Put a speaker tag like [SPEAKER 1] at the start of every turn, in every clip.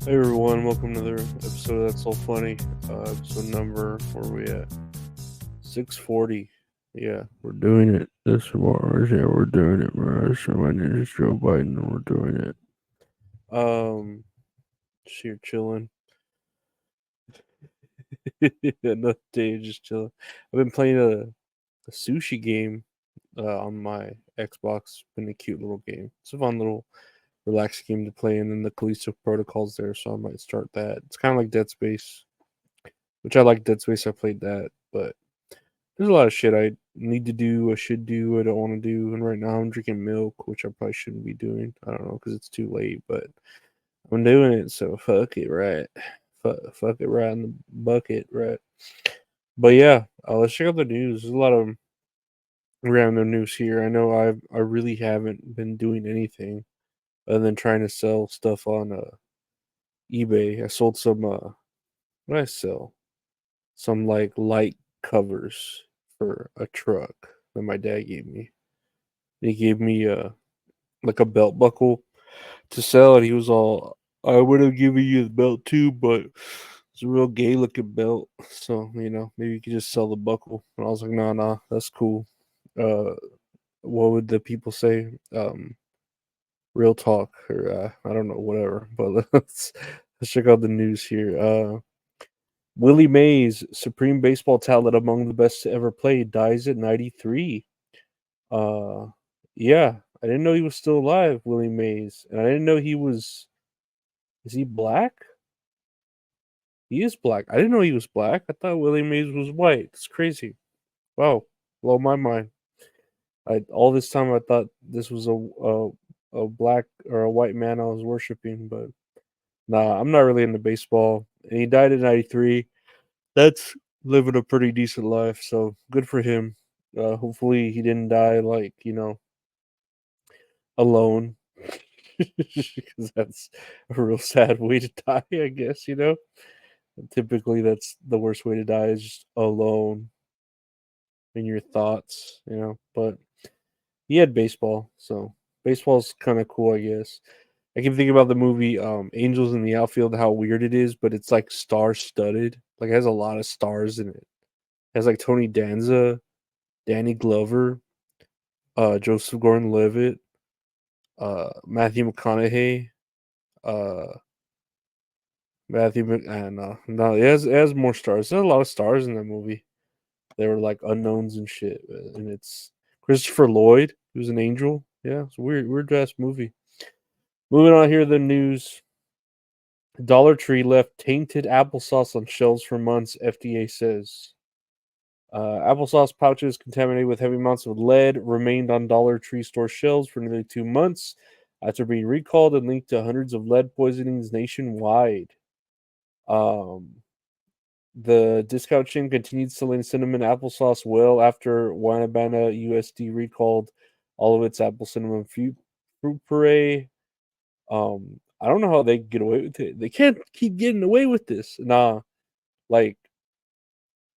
[SPEAKER 1] Hey everyone, welcome to another episode of That's So Funny. Episode number, where we at? 640. Yeah, we're doing it. This tomorrow. Yeah, we're doing it, bro. So my name is Joe Biden and we're doing it. Just here chilling. Another day just chilling. I've been playing a sushi game on my Xbox. Been a cute little game. It's a fun little relaxed game to play, and then the Callisto Protocol's there, so I might start that. It's kind of like Dead Space, which I like Dead Space. I played that, but there's a lot of shit I need to do, I should do, I don't want to do, and right now I'm drinking milk, which I probably shouldn't be doing. I don't know because it's too late, but I'm doing it, so fuck it, right? Fuck it, right in the bucket, right? But yeah, let's check out the news. There's a lot of random news here. I know I really haven't been doing anything other than trying to sell stuff on eBay. I sold some. What did I sell? Some like light covers for a truck that my dad gave me. He gave me like a belt buckle to sell, and he was all, "I would have given you the belt too, but it's a real gay looking belt, so maybe you could just sell the buckle." And I was like, "Nah, nah, that's cool." Uh, what would the people say? Real talk, or I don't know, whatever. But let's check out the news here. Willie Mays, supreme baseball talent among the best to ever play, dies at 93. Uh, yeah, I didn't know he was still alive, Willie Mays, and I didn't know he was. Is he black? He is black. I didn't know he was black. I thought Willie Mays was white. It's crazy. Wow, blow my mind. I all this time I thought this was a black or a white man I was worshiping, but nah, I'm not really into baseball. And he died at 93. That's living a pretty decent life, so good for him. Hopefully he didn't die like alone, because that's a real sad way to die, I guess, Typically, that's the worst way to die, is just alone in your thoughts, But he had baseball, so baseball's kind of cool, I guess. I can think about the movie Angels in the Outfield, how weird it is, but it's like star studded. Like it has a lot of stars in it. It has like Tony Danza, Danny Glover, Joseph Gordon-Levitt, Matthew McConaughey, uh, no, it has more stars. There's a lot of stars in that movie. They were like unknowns and shit, and it's Christopher Lloyd, who's an angel. Yeah, it's a weird ass movie. Moving on here, the news. Dollar Tree left tainted applesauce on shelves for months, FDA says. Applesauce pouches contaminated with heavy amounts of lead remained on Dollar Tree store shelves for nearly 2 months after being recalled and linked to hundreds of lead poisonings nationwide. Um, the discount chain continued selling cinnamon applesauce well after Wanabana USD recalled all of its apple cinnamon fruit puree. I don't know how they get away with it. They can't keep getting away with this. Nah, like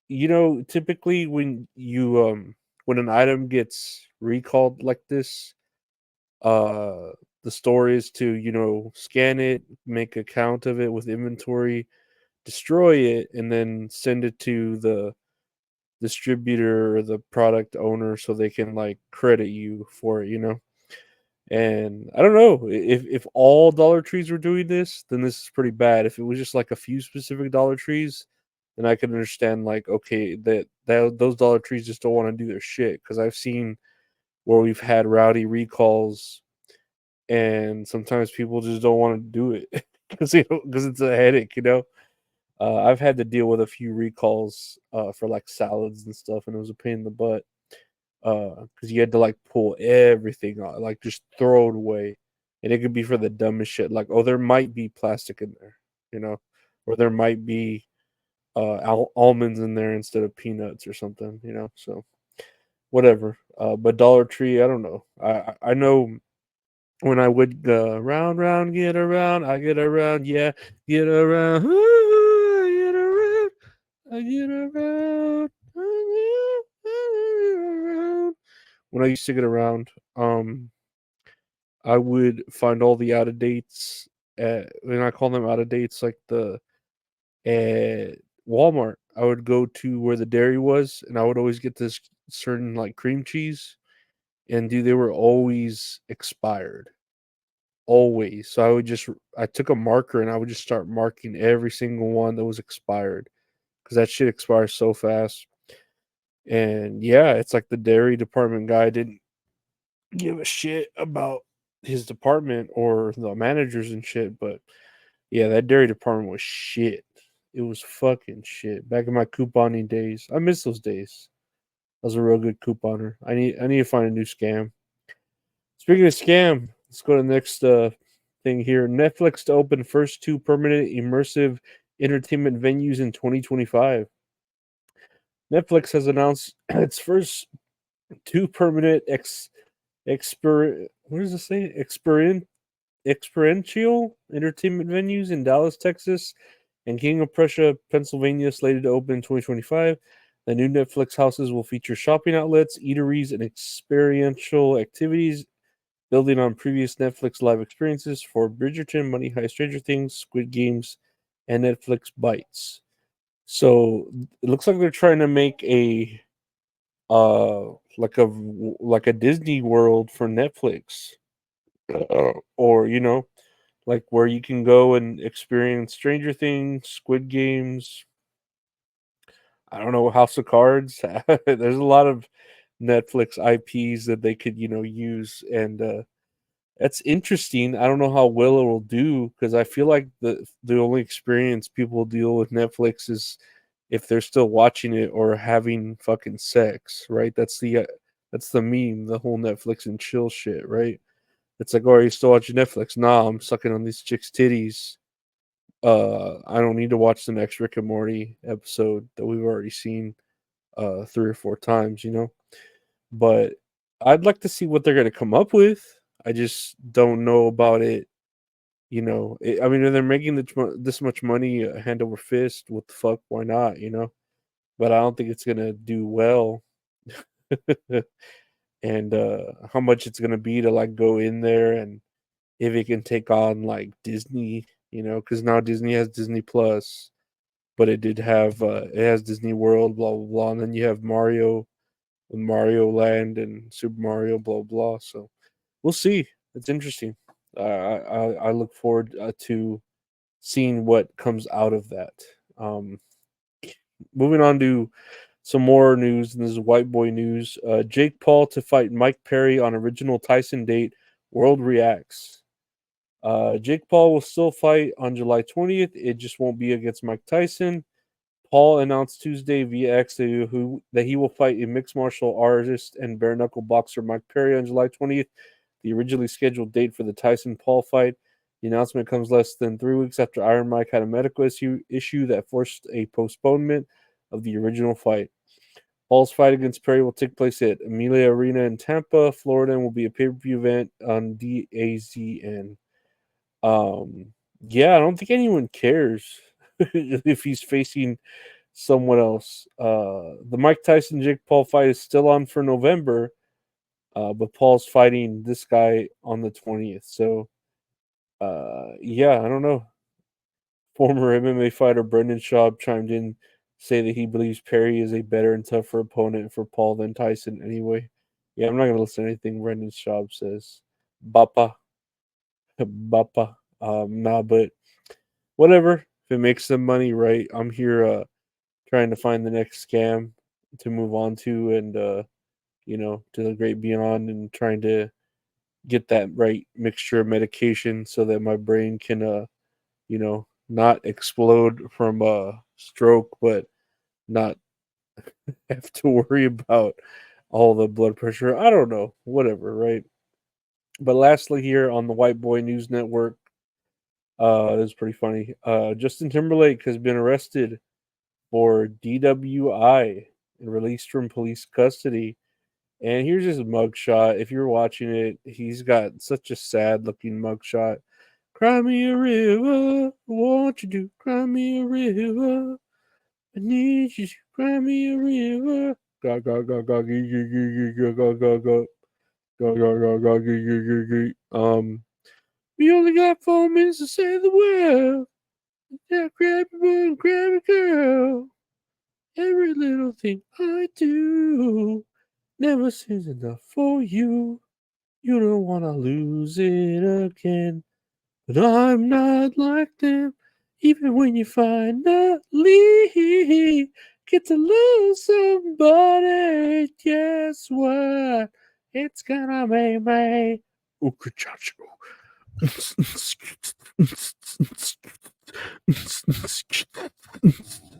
[SPEAKER 1] typically when an item gets recalled like this, uh, the store is to scan it, make a count of it with inventory, destroy it, and then send it to the distributor or the product owner so they can like credit you for it. And I don't know if all Dollar Trees were doing this, then this is pretty bad. If it was just like a few specific Dollar Trees, then I could understand like okay that those Dollar Trees just don't want to do their shit, because I've seen where we've had rowdy recalls and sometimes people just don't want to do it because it's a headache. I've had to deal with a few recalls for like salads and stuff, and it was a pain in the butt because you had to like pull everything out, like just throw it away, and it could be for the dumbest shit. Like, oh, there might be plastic in there, you know, or there might be almonds in there instead of peanuts or something. So whatever. But Dollar Tree, I don't know. I know when I would round round get around, I get around, yeah, get around, ooh, I get around, I get around. I get around. When I used to get around, I would find all the out of dates when I call them out of dates, like the at Walmart, I would go to where the dairy was, and I would always get this certain like cream cheese, and dude, they were always expired, always. So I took a marker and I would just start marking every single one that was expired because that shit expires so fast. And yeah, it's like the dairy department guy didn't give a shit about his department or the managers and shit, but yeah, that dairy department was shit. It was fucking shit. Back in my couponing days. I miss those days. I was a real good couponer. I need to find a new scam. Speaking of scam, let's go to the next thing here. Netflix to open first two permanent immersive entertainment venues in 2025. Netflix has announced its first two permanent what does it say? Experiential entertainment venues in Dallas, Texas, and King of Prussia, Pennsylvania, slated to open in 2025. The new Netflix houses will feature shopping outlets, eateries, and experiential activities, building on previous Netflix live experiences for Bridgerton, Money Heist, Stranger Things, Squid Games, and Netflix Bites. So it looks like they're trying to make a uh like a Disney World for Netflix, or like where you can go and experience Stranger Things, Squid Games, I don't know, House of Cards. There's a lot of Netflix IPs that they could, use, and that's interesting. I don't know how well it will do because I feel like the only experience people deal with Netflix is if they're still watching it or having fucking sex, right? That's the meme, the whole Netflix and chill shit, right? It's like, oh, are you still watching Netflix? Nah, I'm sucking on these chicks' titties. I don't need to watch the next Rick and Morty episode that we've already seen 3 or 4 times, But I'd like to see what they're gonna come up with. I just don't know about it. I mean, if they're making this much money hand over fist, what the fuck? Why not? But I don't think it's gonna do well. And how much it's gonna be to like go in there, and if it can take on like Disney, because now Disney has Disney Plus, but it has Disney World, blah blah blah, and then you have Mario Land and Super Mario, blah blah. So we'll see. It's interesting. I look forward to seeing what comes out of that. Um, Moving on to some more news, and this is white boy news. Jake Paul to fight Mike Perry on original Tyson date. World reacts. Jake Paul will still fight on July 20th. It just won't be against Mike Tyson. Paul announced Tuesday via X that he will fight a mixed martial artist and bare knuckle boxer Mike Perry on July 20th, the originally scheduled date for the Tyson Paul fight. The announcement comes less than 3 weeks after Iron Mike had a medical issue that forced a postponement of the original fight. Paul's fight against Perry will take place at Amelia Arena in Tampa, Florida, and will be a pay-per-view event on DAZN. Um, yeah, I don't think anyone cares if he's facing someone else. The Mike Tyson Jake Paul fight is still on for November, but Paul's fighting this guy on the 20th. So, yeah, I don't know. Former MMA fighter Brendan Schaub chimed in, say that he believes Perry is a better and tougher opponent for Paul than Tyson. Anyway, yeah, I'm not gonna listen to anything Brendan Schaub says. Bappa, bappa. Nah, but whatever. If it makes them money, right? I'm here trying to find the next scam to move on to, and to the great beyond, and trying to get that right mixture of medication so that my brain can not explode from a stroke, but not have to worry about all the blood pressure. I don't know, whatever, right? But lastly, here on the White Boy News Network, this is pretty funny. Justin Timberlake has been arrested for DWI and released from police custody. And here's his mugshot. If you're watching it, he's got such a sad looking mugshot. Cry me a river, won't you do? Cry me a river. I need you to cry me a river. Go, go, go, go, go, go, go, go, go, go, go, go, go, go, go, go, go, go. We only got 4 minutes to save the world. Now grab your boy and grab a girl. Every little thing I do never seems enough for you. You don't wanna lose it again. But I'm not like them. Even when you finally get to lose somebody, guess what? It's gonna be me.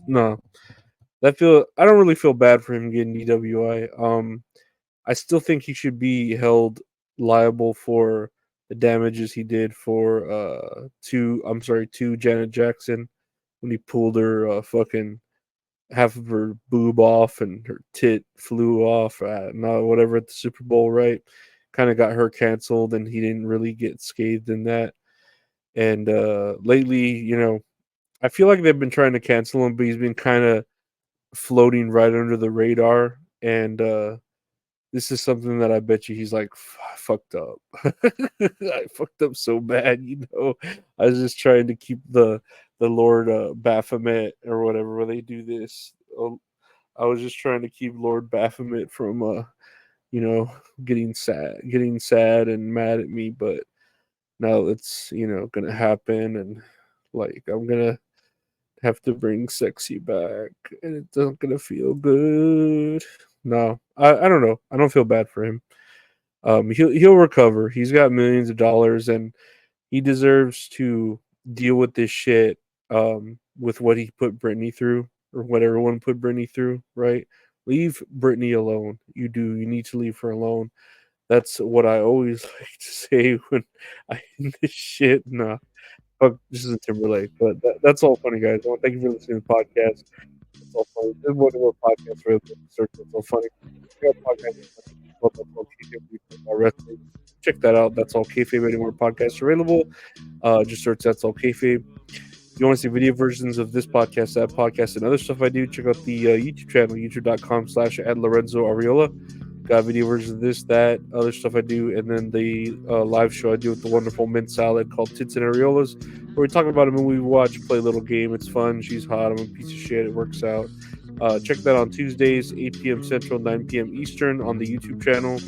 [SPEAKER 1] No, I don't really feel bad for him getting DWI. I still think he should be held liable for the damages he did for to Janet Jackson when he pulled her fucking half of her boob off and her tit flew off at whatever at the Super Bowl, right? Kind of got her canceled, and he didn't really get scathed in that. And lately, I feel like they've been trying to cancel him, but he's been kind of floating right under the radar. And this is something that I bet you he's like, I fucked up. I fucked up so bad, I was just trying to keep the Lord Baphomet or whatever where they do this. I was just trying to keep Lord Baphomet from you know, getting sad and mad at me, but now it's, gonna happen, and like I'm gonna have to bring sexy back, and it's not gonna feel good. No, I don't know. I don't feel bad for him. He'll recover. He's got millions of dollars, and he deserves to deal with this shit. With what he put Britney through, or what everyone put Britney through. Right? Leave Britney alone. You do. You need to leave her alone. That's what I always like to say when I end this shit. Nah, fuck, this isn't Timberlake, but that's all funny, guys. I want to thank you for listening to the podcast. It's all funny. There's more podcasts for search. It's all funny. Check out podcasts. That's all kayfabe wrestling. Check that out. That's all kayfabe. Any more podcasts available? Just search That's All Kayfabe. If you want to see video versions of this podcast, that podcast, and other stuff I do, check out the YouTube channel, youtube.com/@LorenzoAriola. Got video versions of this, that, other stuff I do, and then the live show I do with the wonderful mint salad called Tits and Areolas, where we talk about a movie we watch, play a little game. It's fun. She's hot. I'm a piece of shit. It works out. Check that on Tuesdays, 8 p.m. Central, 9 p.m. Eastern on the YouTube channel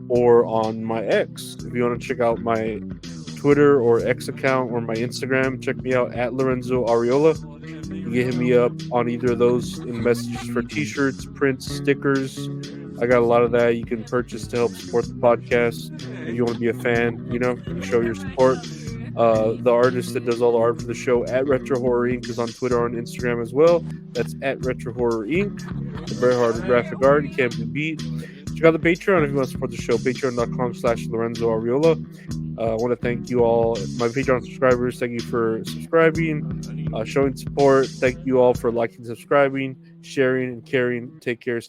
[SPEAKER 1] or on my X. If you want to check out my Twitter or X account or my Instagram, check me out at Lorenzo Ariola. You can hit me up on either of those in messages for t-shirts, prints, stickers. I got a lot of that you can purchase to help support the podcast. If you want to be a fan, and show your support. The artist that does all the art for the show at Retro Horror Inc. is on Twitter or on Instagram as well. That's at Retro Horror Inc. The Bret Hart graphic art can't be beat. Check out the Patreon if you want to support the show. Patreon.com/Lorenzo Ariola. I want to thank you all, my Patreon subscribers. Thank you for subscribing, showing support. Thank you all for liking, subscribing, sharing, and caring. Take care.